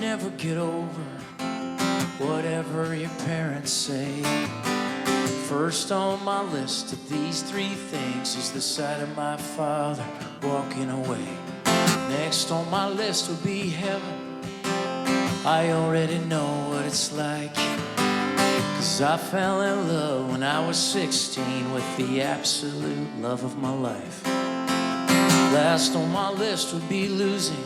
never get over, whatever your parents say. First on my list of these three things is the sight of my father walking away. Next on my list will be heaven. I already know what it's like, 'cause I fell in love when I was 16 with the absolute love of my life. Last on my list would be losing.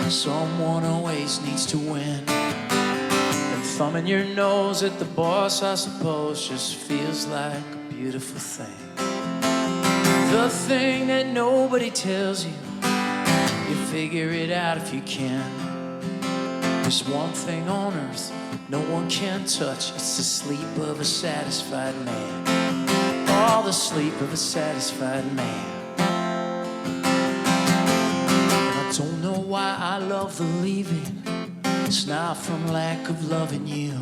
Someone always needs to win. And thumbing your nose at the boss, I suppose, just feels like a beautiful thing. The thing that nobody tells you, you figure it out if you can. There's one thing on earth no one can touch. It's the sleep of a satisfied man. Oh, the sleep of a satisfied man. Don't know why I love the leaving. It's not from lack of loving you.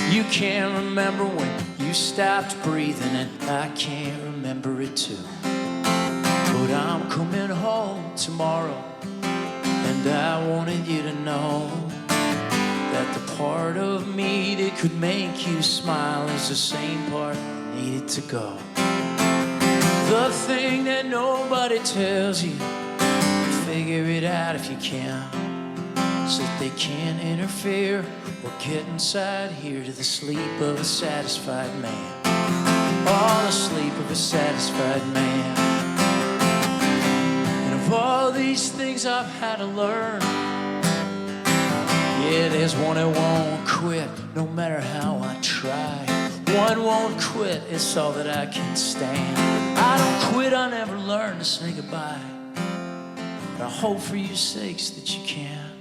You can't remember when you stopped breathing, and I can't remember it too. But I'm coming home tomorrow, and I wanted you to know that the part of me that could make you smile is the same part that needed to go. The thing that nobody tells you, figure it out if you can, so that they can't interfere or get inside here to the sleep of a satisfied man. Oh, the sleep of a satisfied man. And of all these things I've had to learn, yeah, there's one that won't quit, no matter how I try. One won't quit, it's all that I can stand. I don't quit, I never learn to say goodbye. But I hope for your sakes that you can.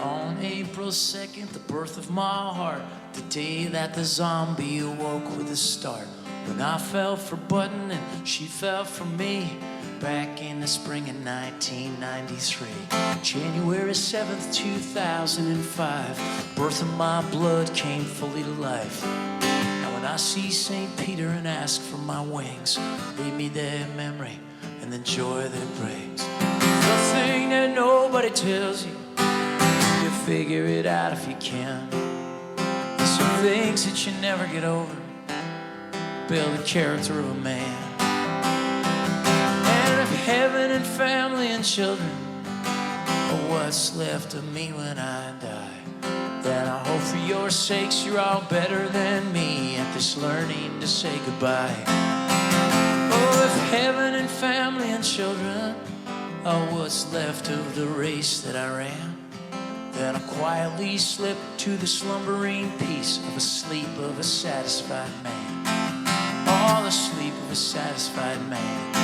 On April 2nd, the birth of my heart, the day that the zombie awoke with a start. When I fell for Button and she fell for me, back in the spring of 1993. January 7th, 2005, birth of my blood came fully to life. Now when I see St. Peter and ask for my wings, leave me their memory and the joy that it brings. The thing that nobody tells you, you figure it out if you can. There's some things that you never get over, build the character of a man. And if heaven and family and children are what's left of me when I die, then I hope for your sakes you're all better than me at this learning to say goodbye. Oh, if heaven and family and children are what's left of the race that I ran, then I quietly slip to the slumbering peace of a sleep of a satisfied man. Oh, the sleep of a satisfied man.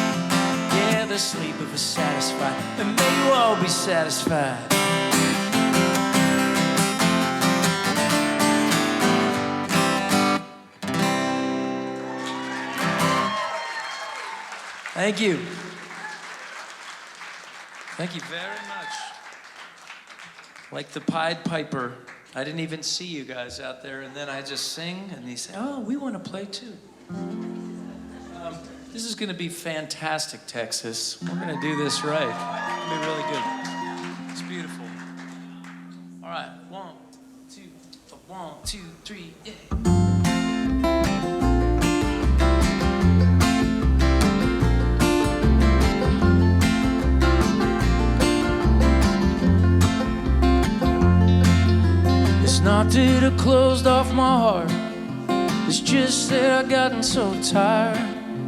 Yeah, the sleep of a satisfied, and may you all be satisfied. Thank you. Thank you very much. Like the Pied Piper, I didn't even see you guys out there, and then I just sing, and they say, oh, we want to play too. This is going to be fantastic, Texas. We're going to do this right. It's going to be really good. It's beautiful. All right, 1, 2, 3, yeah. Not that I closed off my heart, it's just that I've gotten so tired.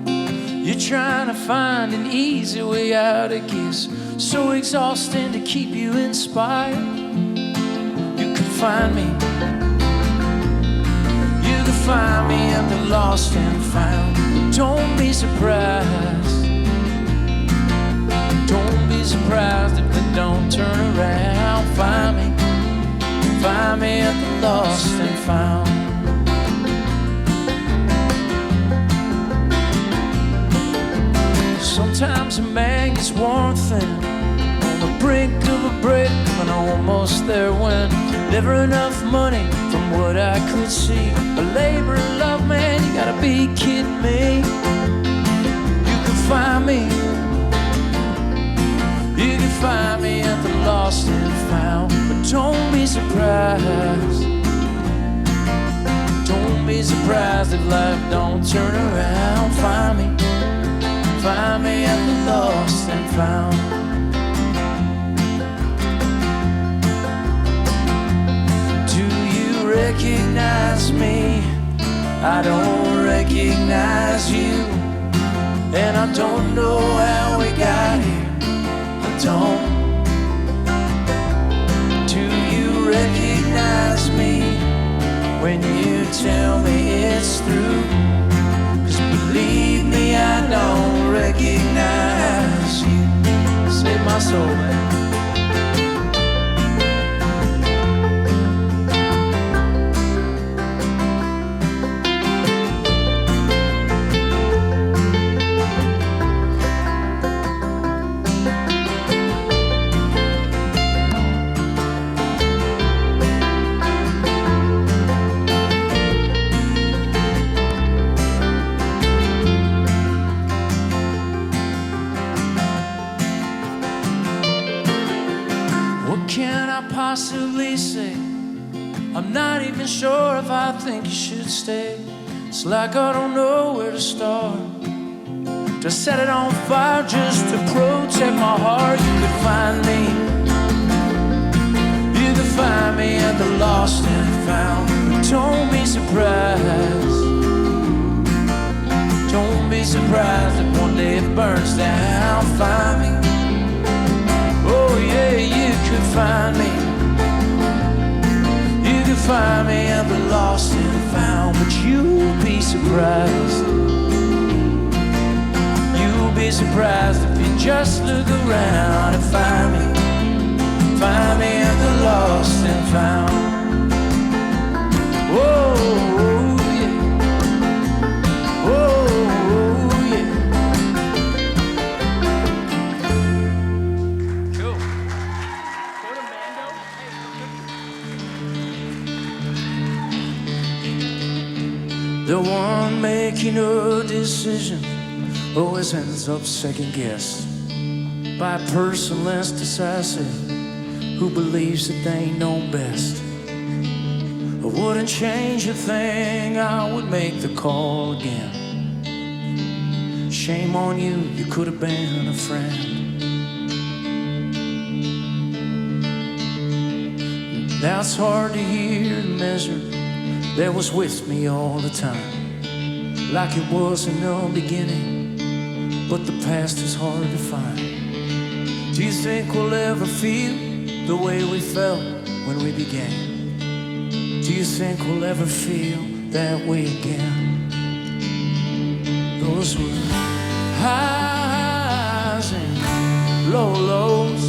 You're trying to find an easy way out, it gets so exhausting to keep you inspired. You can find me, you can find me at the lost and found. Don't be surprised, don't be surprised if I don't turn around. Find me at the lost and found. Sometimes a man gets worn thin, on the brink of a break, and almost there when never enough money from what I could see. A labor of love, man, you gotta be kidding me. You can find me, you can find me surprised. Don't be surprised if life don't turn around. Find me at the lost and found. Do you recognize me? I don't recognize you, and I don't know how we got here. I don't. Do you recognize me when you tell me it's through? 'Cause believe me, I don't recognize you. Save my soul, man. Can I possibly say? I'm not even sure if I think you should stay. It's like I don't know where to start. Just set it on fire just to protect my heart. You could find me. You could find me at the lost and found. Don't be surprised. Don't be surprised if one day it burns down. Find me. Oh yeah, you could find me. You could find me at the lost and found. But you'll be surprised. You'll be surprised if you just look around and find me. Find me at the lost and found. Whoa, yeah. Whoa. The one making a decision always ends up second guessed by a person less decisive who believes that they know best. I wouldn't change a thing, I would make the call again. Shame on you, you could have been a friend. Now it's hard to hear and measure that was with me all the time, like it was in the beginning, but the past is hard to find. Do you think we'll ever feel the way we felt when we began? Do you think we'll ever feel that way again? Those were highs and lows.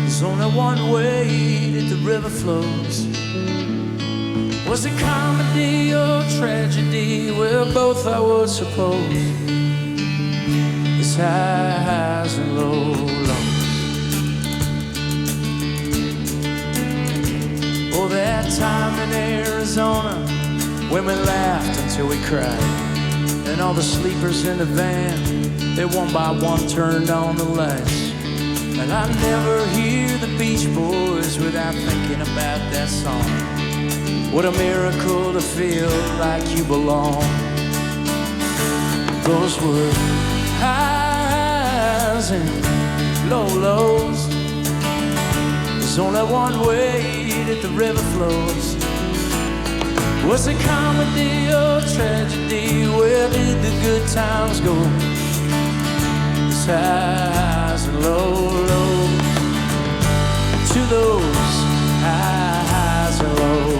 There's only one way that the river flows. Was it comedy or tragedy? Well, both I would suppose. It's highs and lows. Oh, that time in Arizona when we laughed until we cried, and all the sleepers in the van, they one by one turned on the lights. And I never hear the Beach Boys without thinking about that song. What a miracle to feel like you belong. Those were highs and lows. There's only one way that the river flows. Was it comedy or tragedy? Where did the good times go? It's highs and lows. To those highs and lows.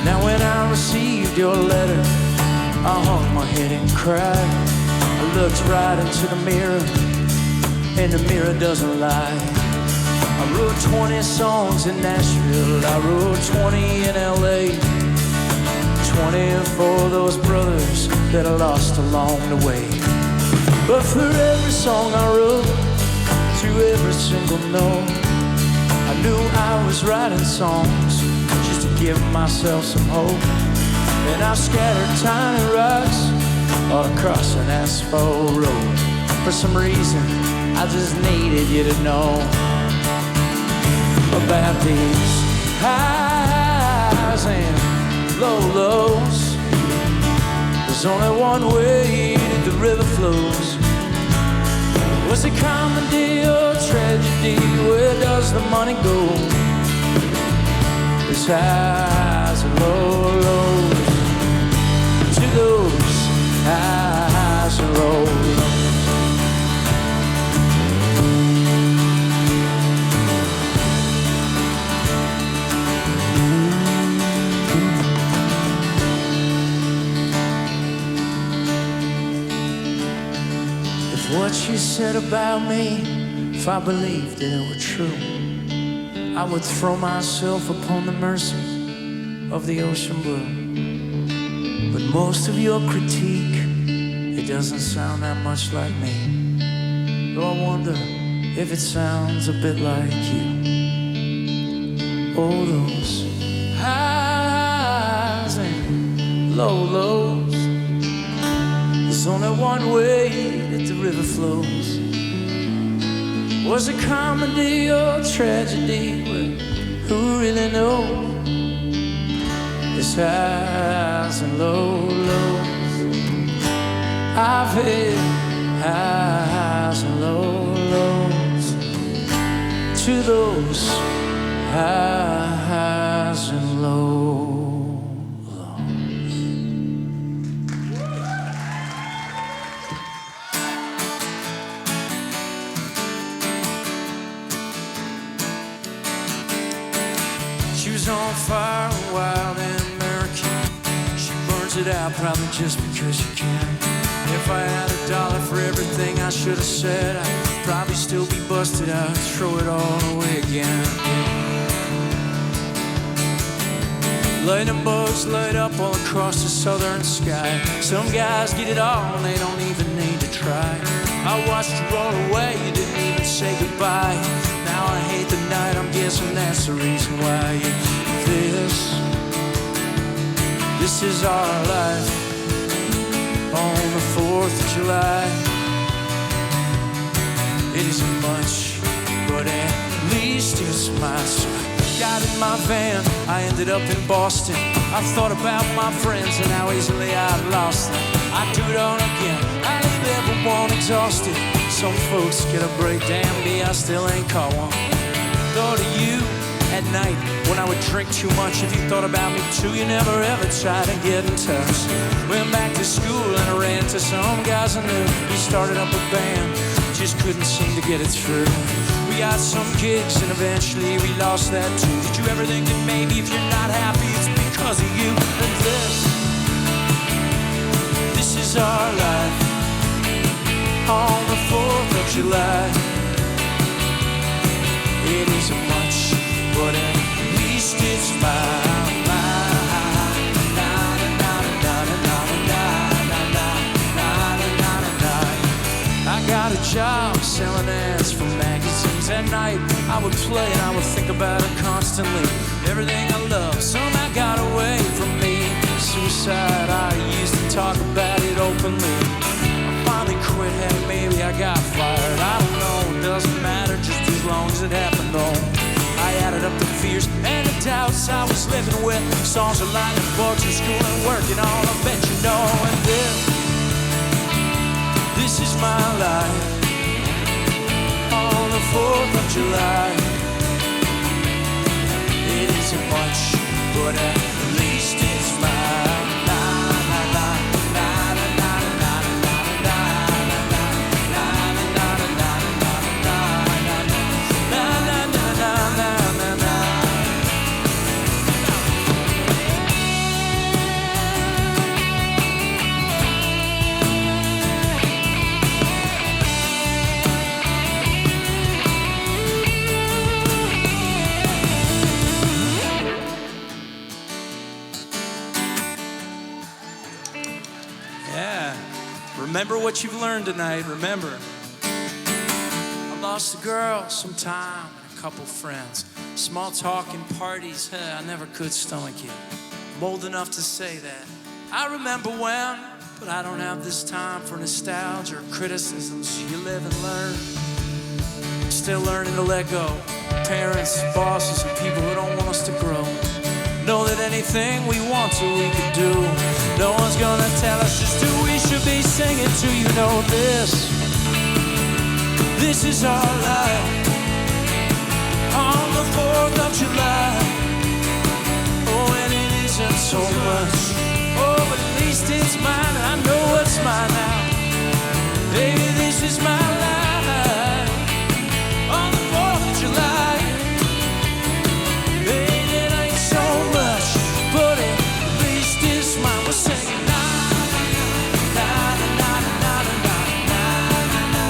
Now when I received your letter, I hung my head and cried. I looked right into the mirror, and the mirror doesn't lie. I wrote 20 songs in Nashville, I wrote 20 in LA, 20 for those brothers that I lost along the way. But for every song I wrote, to every single note, I knew I was writing songs just to give myself some hope. And I scattered tiny rocks all across an asphalt road. For some reason, I just needed you to know about these highs and lows. There's only one way that the river flows. Was it comedy or tragedy? Where does the money go? There's highs and lows. To those highs and lows. What she said about me, if I believed that it were true, I would throw myself upon the mercy of the ocean blue. But most of your critique, it doesn't sound that much like me. Though I wonder if it sounds a bit like you. Oh, those highs and lows. There's only one way that the river flows. Was it comedy or tragedy? Well, who really knows? It's highs and lows. I've had highs and lows. To those highs and lows. She was on fire, wild and American. She burns it out, probably just because she can. If I had $1 for everything I should have said, I'd probably still be busted out, throw it all away again. Lightning bugs light up all across the southern sky. Some guys get it all and they don't even need to try. I watched you roll away, you didn't even say goodbye. Now I hate the night, I'm guessing that's the reason why you this is our life on the 4th of July. It isn't much, but at least it's mine. So I got in my van, I ended up in Boston. I thought about my friends and how easily I lost them. I do it all again, I leave everyone exhausted. Some folks get a break, damn me, I still ain't caught one. Thought of you at night when I would drink too much. If you thought about me too, you never ever tried to get in touch. Went back to school and I ran to some guys I knew. We started up a band, just couldn't seem to get it through. We got some gigs and eventually we lost that too. Did you ever think that maybe if you're not happy it's because of you? And this is our life on the 4th of July. It isn't much, but at least it's mine. I got a job selling ads for magazines. At night I would play and I would think about it constantly. Everything I love somehow got away from me. Suicide, I used to talk about it openly. I finally quit, heck, maybe I got fired. I don't know, it doesn't matter, just as long as it happened though. I added up the fears and the doubts I was living with. Songs are lining books and school and work and all, I bet you know. And this is my life on the 4th of July. It isn't much, but at least it's mine. Remember what you've learned tonight, remember. I lost a girl some time and a couple friends. Small talk and parties, I never could stomach it. I'm old enough to say that. I remember when, but I don't have this time for nostalgia or criticisms. You live and learn. still learning to let go. Parents, bosses, and people who don't want us to grow. Know that anything we want to, we can do. No one's gonna tell us just who we should be singing to. You know this is our life. On the 4th of July. Oh, and it isn't so much. Oh, but at least it's mine. I know it's mine now. Baby, this is my life. On the 4th of July. Baby, it ain't so much, but at least it's mine. We're singing na na na na na na na na na na na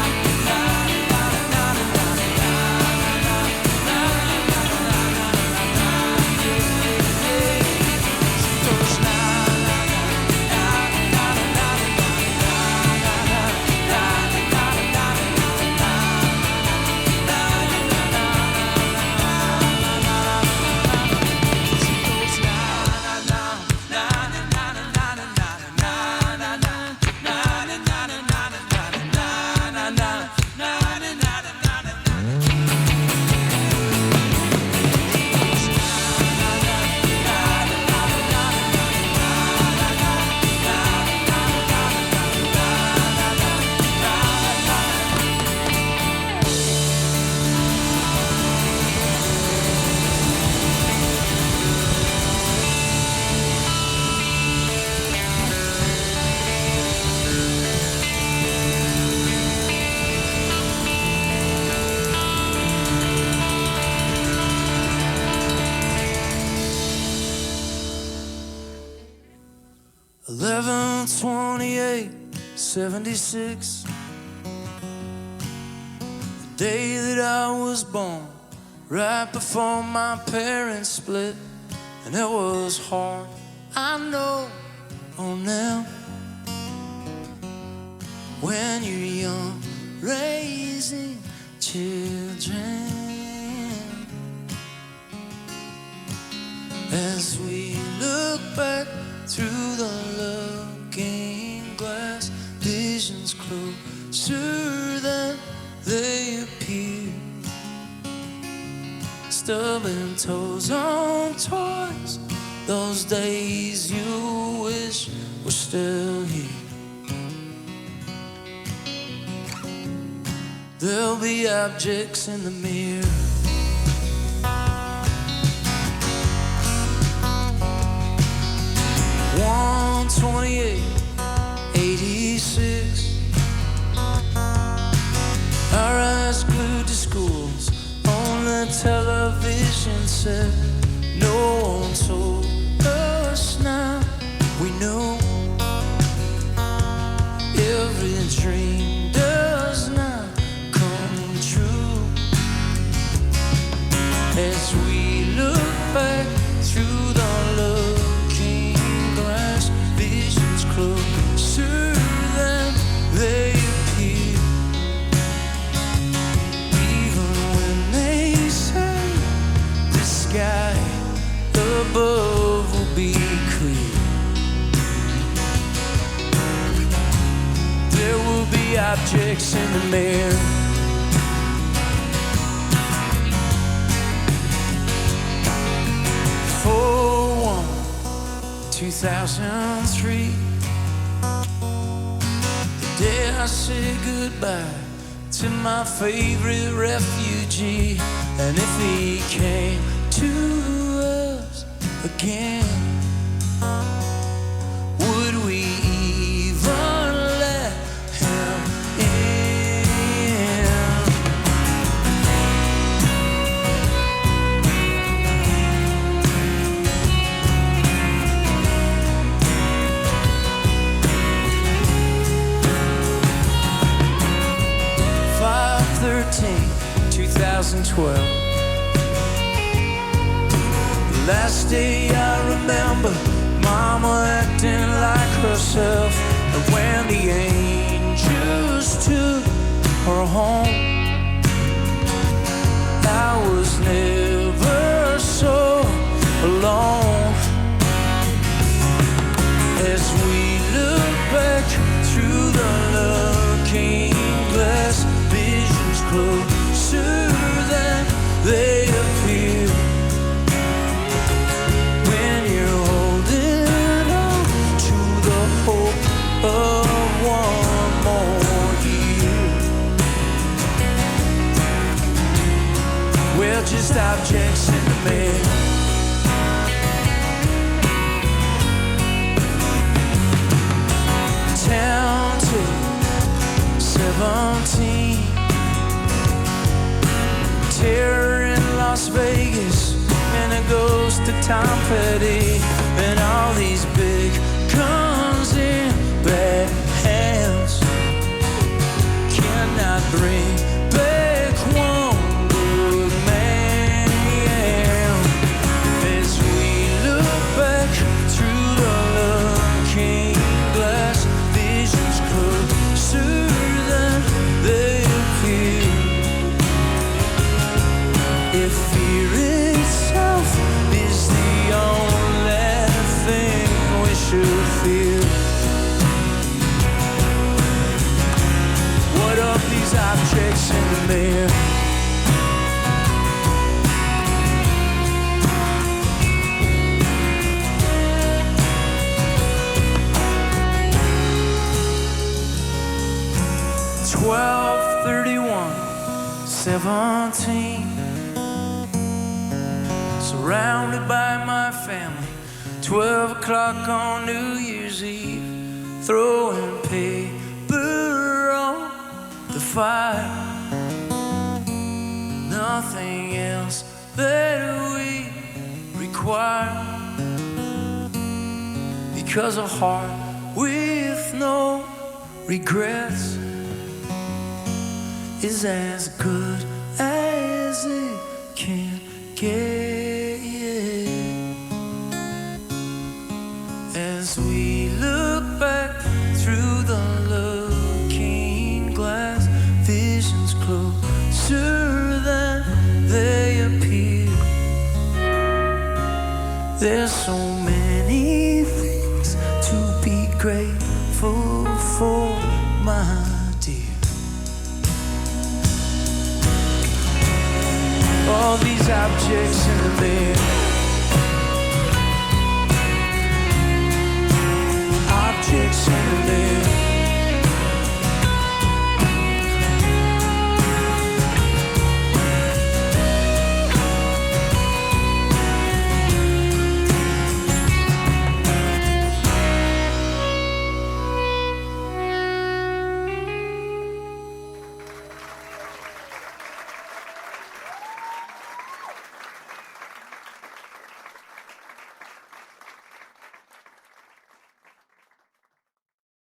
$11/28/76, the day that I was born, right before my parents split. And it was hard, I know, oh now, when you're young, raising children. As we look back through the looking glass, visions closer than they appear. Stubbing toes on toys, those days you wish were still here. There'll be objects in the mirror. $1/28/86. Our eyes glued to schools on the television set. No one told us now. We know every dream does not come true. As we look back through the looking glass, visions closer than they appear. Even when they say the sky above will be clear, there will be objects in the mirror. 2003, the day I said goodbye to my favorite refugee. And if he came to us again, would we even let him in? $5/13/2012. Last day I remember Mama acting like herself. And when the angels took her home, I was never so alone. As we look back through the looking glass, visions closer Tom Petty, and all these big guns in bad hands cannot bring back one good man. As we look back through the looking glass, visions closer than they appear. If fear itself is the only thing we should fear, what of these objects in the mirror? $12:31:17. Surrounded by my family, 12 o'clock on New Year's Eve, throwing paper on the fire. Nothing else that we require, because a heart with no regrets is as good as it can get. As we look back through the looking glass, visions closer than they appear. There's so many things to be grateful for, my dear. All these objects in the mirror.